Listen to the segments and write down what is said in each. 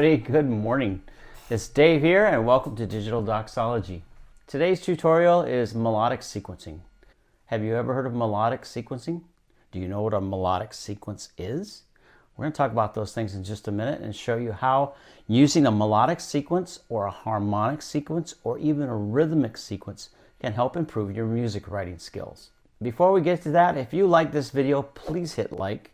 everybody, good morning. It's Dave here and welcome to Digital Doxology. Today's tutorial is melodic sequencing. Have you ever heard of melodic sequencing? Do you know what a melodic sequence is? We're going to talk about those things in just a minute and show you how using a melodic sequence or a harmonic sequence or even a rhythmic sequence can help improve your music writing skills. Before we get to that, if you like this video, please hit like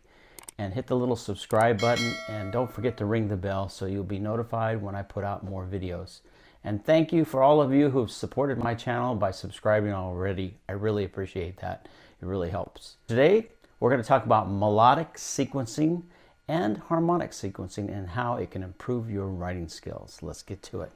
and hit the little subscribe button, and don't forget to ring the bell so you'll be notified when I put out more videos. And thank you for all of you who've supported my channel by subscribing already. I really appreciate that. It really helps. Today, we're going to talk about melodic sequencing and harmonic sequencing and how it can improve your writing skills. Let's get to it.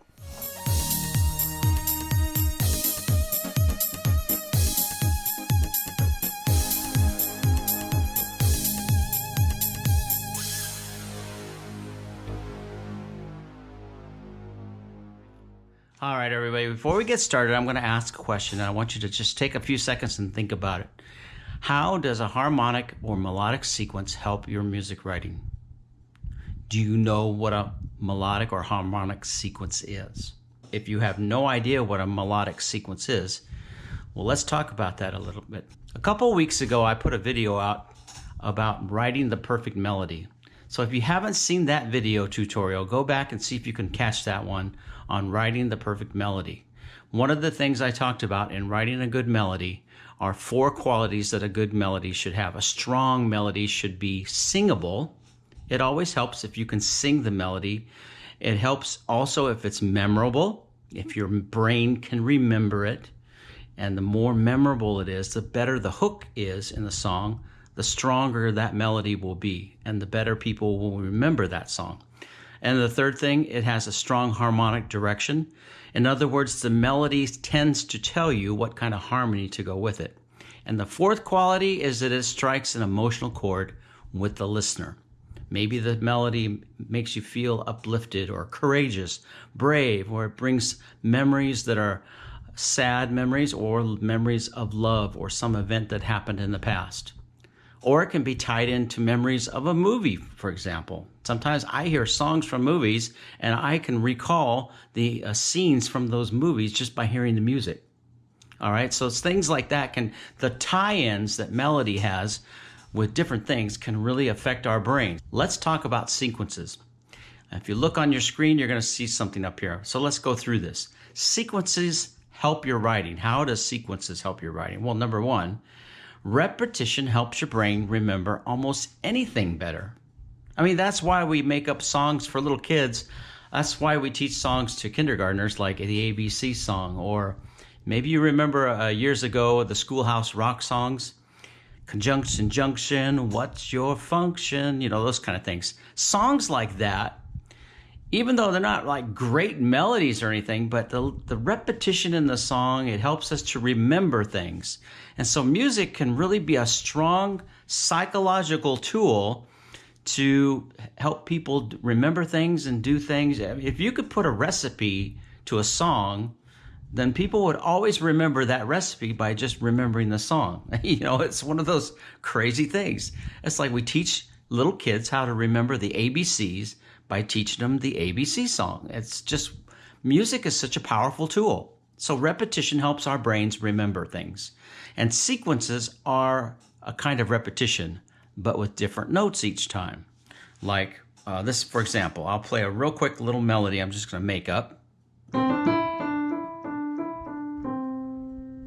All right, everybody, before we get started, I'm going to ask a question, and I want you to just take a few seconds and think about it. How does a harmonic or melodic sequence help your music writing? Do you know what a melodic or harmonic sequence is? If you have no idea what a melodic sequence is, well, let's talk about that a little bit. A couple weeks ago, I put a video out about writing the perfect melody. So if you haven't seen that video tutorial, go back and see if you can catch that one on writing the perfect melody. One of the things I talked about in writing a good melody are 4 qualities that a good melody should have. A strong melody should be singable. It always helps if you can sing the melody. It helps also if it's memorable, if your brain can remember it. And the more memorable it is, the better the hook is in the song, the stronger that melody will be, and the better people will remember that song. And the third thing, it has a strong harmonic direction. In other words, the melody tends to tell you what kind of harmony to go with it. And the fourth quality is that it strikes an emotional chord with the listener. Maybe the melody makes you feel uplifted or courageous, brave, or it brings memories that are sad memories or memories of love or some event that happened in the past. Or it can be tied into memories of a movie, for example. Sometimes I hear songs from movies and I can recall the scenes from those movies just by hearing the music. All right, so it's things like that the tie-ins that melody has with different things can really affect our brain. Let's talk about sequences. If you look on your screen, you're going to see something up here. So let's go through this. Sequences help your writing. How does sequences help your writing? Well, number one, repetition helps your brain remember almost anything better. I mean, that's why we make up songs for little kids. That's why we teach songs to kindergartners like the ABC song, or maybe you remember years ago the Schoolhouse Rock songs. Conjunction, junction, what's your function? You know, those kind of things. Songs like that, even though they're not like great melodies or anything, but the repetition in the song, it helps us to remember things. And so music can really be a strong psychological tool to help people remember things and do things. If you could put a recipe to a song, then people would always remember that recipe by just remembering the song. You know, it's one of those crazy things. It's like we teach little kids how to remember the ABCs by teaching them the ABC song. It's just, music is such a powerful tool. So repetition helps our brains remember things. And sequences are a kind of repetition, but with different notes each time. Like this, for example, I'll play a real quick little melody I'm just going to make up.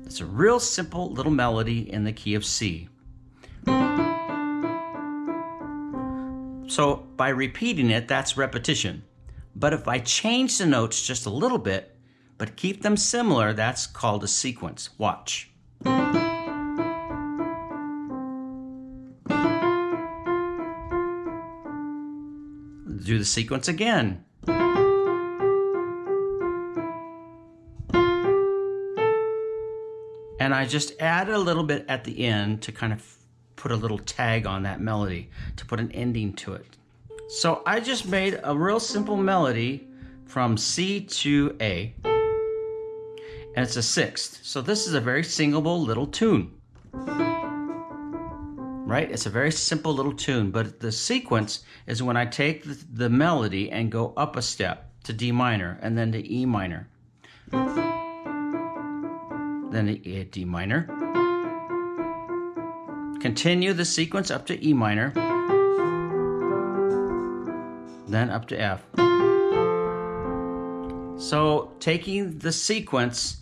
It's a real simple little melody in the key of C. So by repeating it, that's repetition. But if I change the notes just a little bit, but keep them similar, that's called a sequence. Watch. Do the sequence again. And I just add a little bit at the end to kind of put a little tag on that melody, to put an ending to it. So I just made a real simple melody from C to A, and it's a sixth. So this is a very singable little tune. right? It's a very simple little tune, but the sequence is when I take the melody and go up a step to D minor and then to E minor. Then to D minor. Continue the sequence up to E minor. Then up to F. So taking the sequence,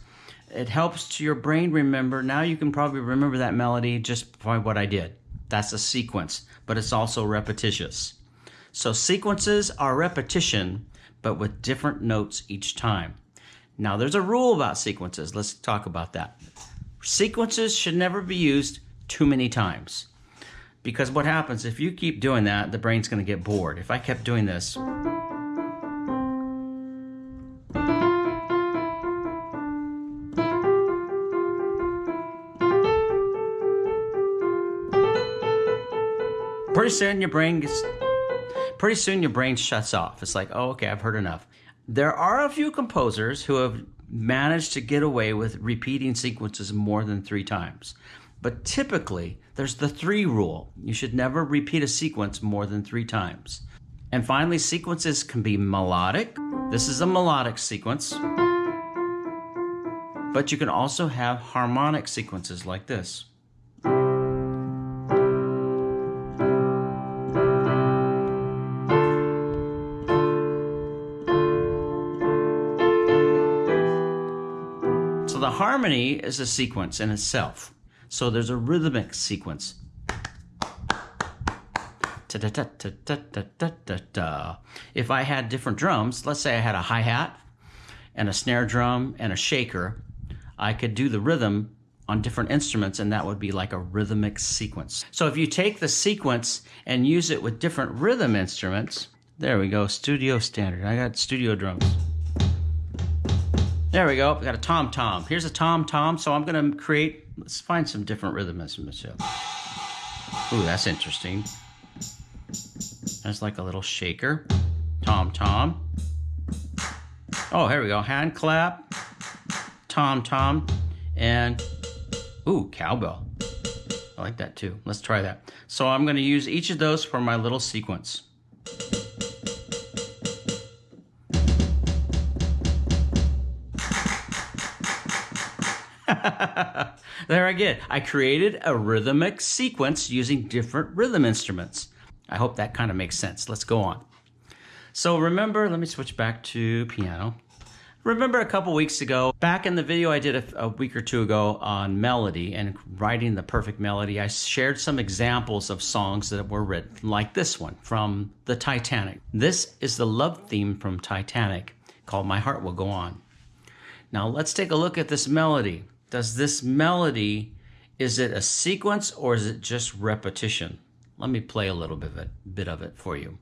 it helps to your brain remember. Now you can probably remember that melody just by what I did. That's a sequence, but it's also repetitious. So sequences are repetition, but with different notes each time. Now there's a rule about sequences. Let's talk about that. Sequences should never be used too many times. Because what happens if you keep doing that, the brain's going to get bored. If I kept doing this, pretty soon your brain shuts off. It's like, oh, okay, I've heard enough. There are a few composers who have managed to get away with repeating sequences more than 3 times. But typically, there's the 3 rule. You should never repeat a sequence more than 3 times. And finally, sequences can be melodic. This is a melodic sequence. But you can also have harmonic sequences like this. So the harmony is a sequence in itself. So there's a rhythmic sequence. If I had different drums, let's say I had a hi-hat and a snare drum and a shaker, I could do the rhythm on different instruments, and that would be like a rhythmic sequence. So if you take the sequence and use it with different rhythm instruments, there we go, studio standard. I got studio drums. There we go, we got a tom-tom. Here's a tom-tom, so I'm gonna create, let's find some different rhythm instruments here. Ooh, that's interesting. That's like a little shaker, tom-tom. Oh, here we go, hand clap, tom-tom, and ooh, cowbell. I like that too. Let's try that. So I'm gonna use each of those for my little sequence. There again, I created a rhythmic sequence using different rhythm instruments. I hope that kind of makes sense. Let's go on. So remember, let me switch back to piano. Remember a couple weeks ago, back in the video I did a week or 2 ago on melody and writing the perfect melody, I shared some examples of songs that were written, like this one from the Titanic. This is the love theme from Titanic called My Heart Will Go On. Now let's take a look at this melody. Does this melody, is it a sequence or is it just repetition? Let me play a little bit of it for you.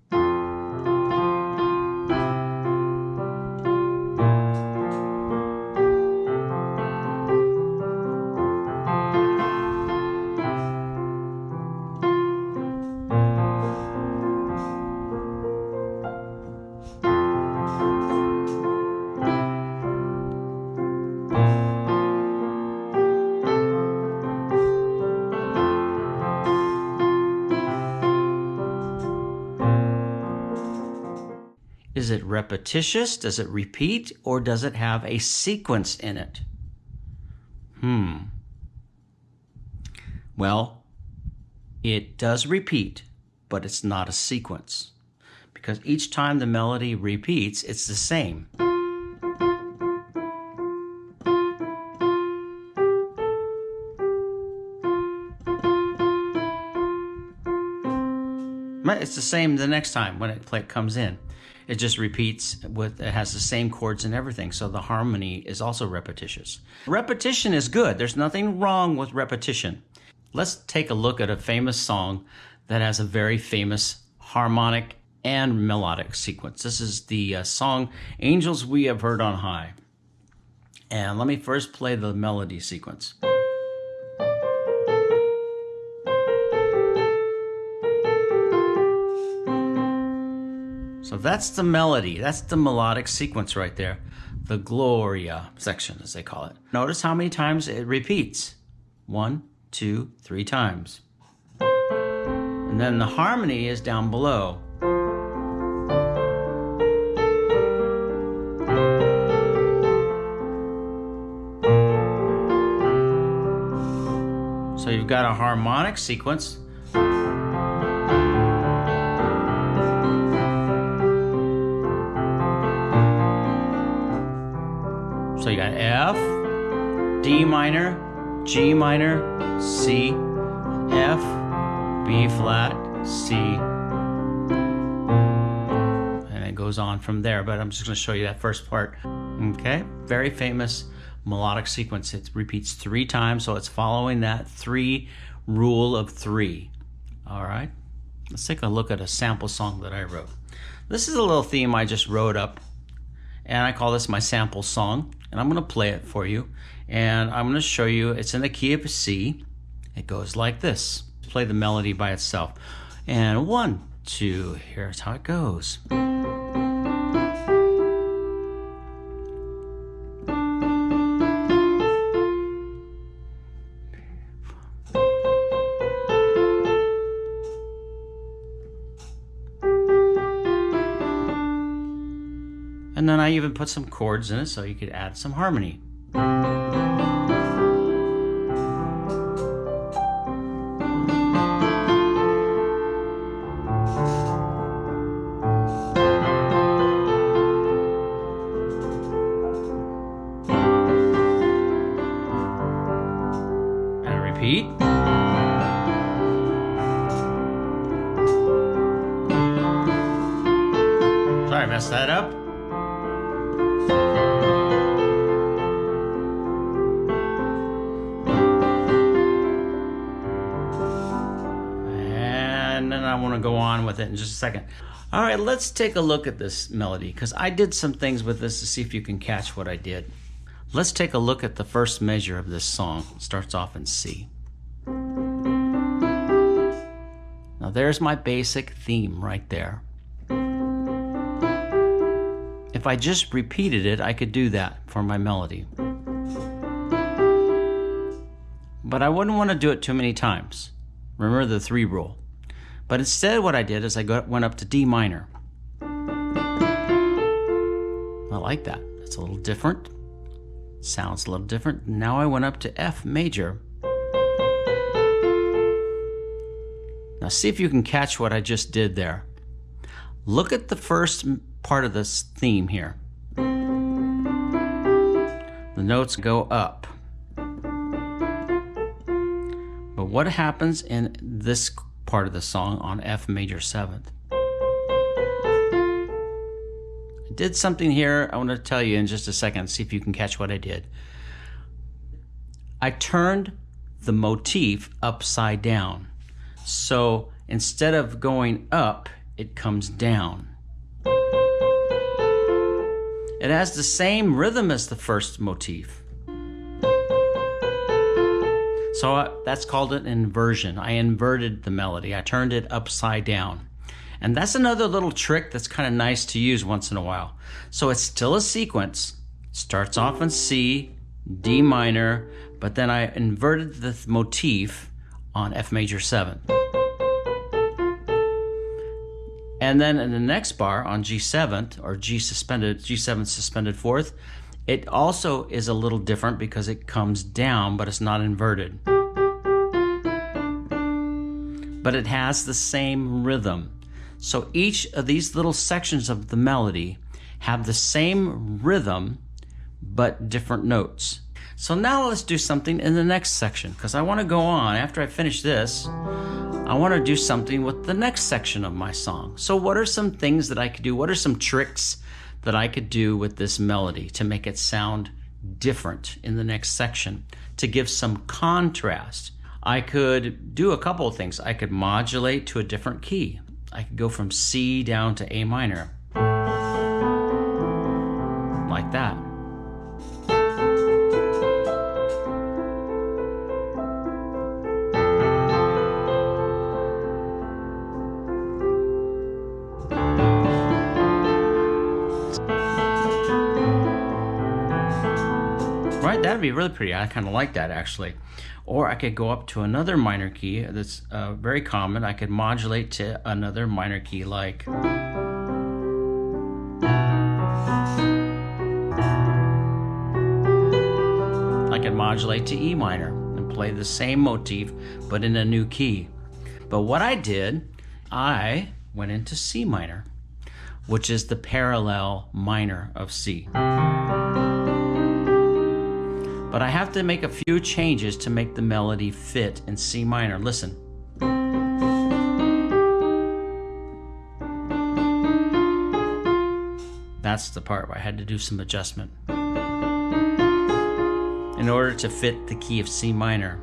Is it repetitious? Does it repeat? Or does it have a sequence in it? Well, it does repeat, but it's not a sequence. Because each time the melody repeats, it's the same. It's the same the next time when it comes in. It just repeats, it has the same chords and everything, so the harmony is also repetitious. Repetition is good. There's nothing wrong with repetition. Let's take a look at a famous song that has a very famous harmonic and melodic sequence. This is the song Angels We Have Heard on High. And let me first play the melody sequence. So that's the melody, that's the melodic sequence right there. The Gloria section, as they call it. Notice how many times it repeats. 1, 2, 3 times. And then the harmony is down below. So you've got a harmonic sequence. So you got F, D minor, G minor, C, F, B flat, C, and it goes on from there, but I'm just going to show you that first part. Okay, very famous melodic sequence. It repeats 3 times, so it's following that 3 rule of 3. All right, let's take a look at a sample song that I wrote. This is a little theme I just wrote up, and I call this my sample song, and I'm going to play it for you, and I'm going to show you. It's in the key of C. It goes like this. Play the melody by itself, and 1, 2, here's how it goes. And then I even put some chords in it so you could add some harmony. And repeat. Sorry, I messed that up. And then I want to go on with it in just a second. All right, let's take a look at this melody, because I did some things with this to see if you can catch what I did. Let's take a look at the first measure of this song. It starts off in C. Now there's my basic theme right there. If I just repeated it, I could do that for my melody. But I wouldn't want to do it too many times. Remember the 3 rule. But instead what I did is I went up to D minor. I like that. It's a little different. Sounds a little different. Now I went up to F major. Now see if you can catch what I just did there. Look at the first part of this theme here. The notes go up. But what happens in this part of the song on F major 7th? I did something here I want to tell you in just a second, see if you can catch what I did. I turned the motif upside down. So instead of going up, it comes down. It has the same rhythm as the first motif. So that's called an inversion. I inverted the melody. I turned it upside down. And that's another little trick that's kind of nice to use once in a while. So it's still a sequence. Starts off in C, D minor, but then I inverted the motif on F major 7. And then in the next bar on G7 or G7 suspended 4th, it also is a little different because it comes down, but it's not inverted. But it has the same rhythm. So each of these little sections of the melody have the same rhythm, but different notes. So now let's do something in the next section, because I want to go on. After I finish this, I want to do something with the next section of my song. So what are some things that I could do? What are some tricks that I could do with this melody to make it sound different in the next section, to give some contrast? I could do a couple of things. I could modulate to a different key. I could go from C down to A minor, like that. That'd be really pretty. I kind of like that actually. Or I could go up to another minor key that's very common. I could modulate to another minor key like. I could modulate to E minor and play the same motif but in a new key. But what I did, I went into C minor, which is the parallel minor of C. But I have to make a few changes to make the melody fit in C minor. Listen. That's the part where I had to do some adjustment in order to fit the key of C minor.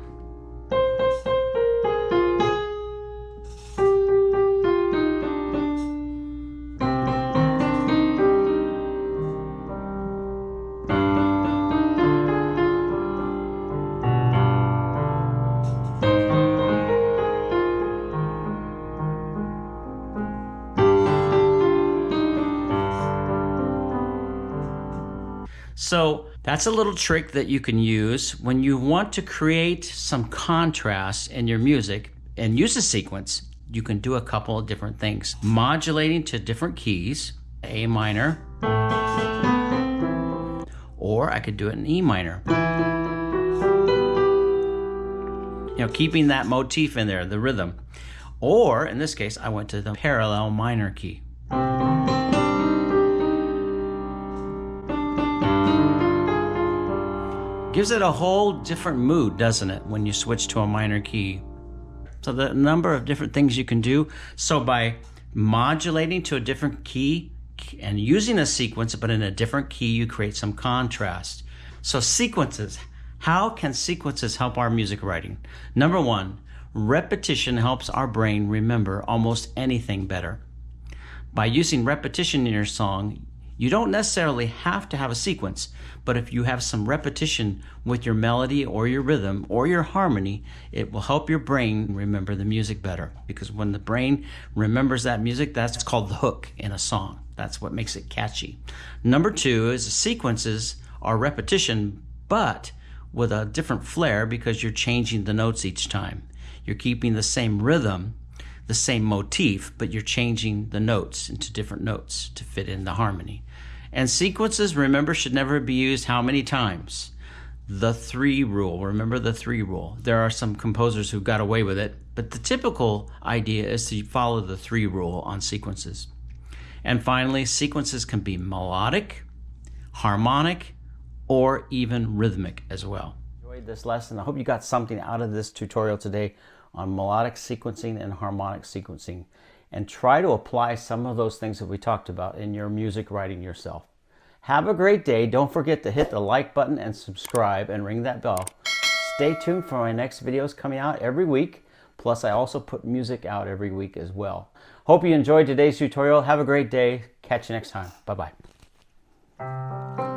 So that's a little trick that you can use when you want to create some contrast in your music and use a sequence. You can do a couple of different things. Modulating to different keys, A minor, or I could do it in E minor. You know, keeping that motif in there, the rhythm. Or in this case, I went to the parallel minor key. Gives it a whole different mood, doesn't it, when you switch to a minor key? So the number of different things you can do. So by modulating to a different key and using a sequence, but in a different key, you create some contrast. So sequences. How can sequences help our music writing? Number one, repetition helps our brain remember almost anything better. By using repetition in your song, you don't necessarily have to have a sequence, but if you have some repetition with your melody or your rhythm or your harmony, it will help your brain remember the music better. Because when the brain remembers that music, that's called the hook in a song. That's what makes it catchy. Number two is sequences are repetition, but with a different flair because you're changing the notes each time. You're keeping the same rhythm, the same motif, but you're changing the notes into different notes to fit in the harmony. And sequences, remember, should never be used how many times? The 3 rule. Remember the 3 rule. There are some composers who got away with it, but the typical idea is to follow the 3 rule on sequences. And finally, sequences can be melodic, harmonic, or even rhythmic as well. Enjoyed this lesson. I hope you got something out of this tutorial today on melodic sequencing and harmonic sequencing, and try to apply some of those things that we talked about in your music writing yourself. Have a great day. Don't forget to hit the like button and subscribe and ring that bell. Stay tuned for my next videos coming out every week. Plus, I also put music out every week as well. Hope you enjoyed today's tutorial. Have a great day. Catch you next time. Bye-bye.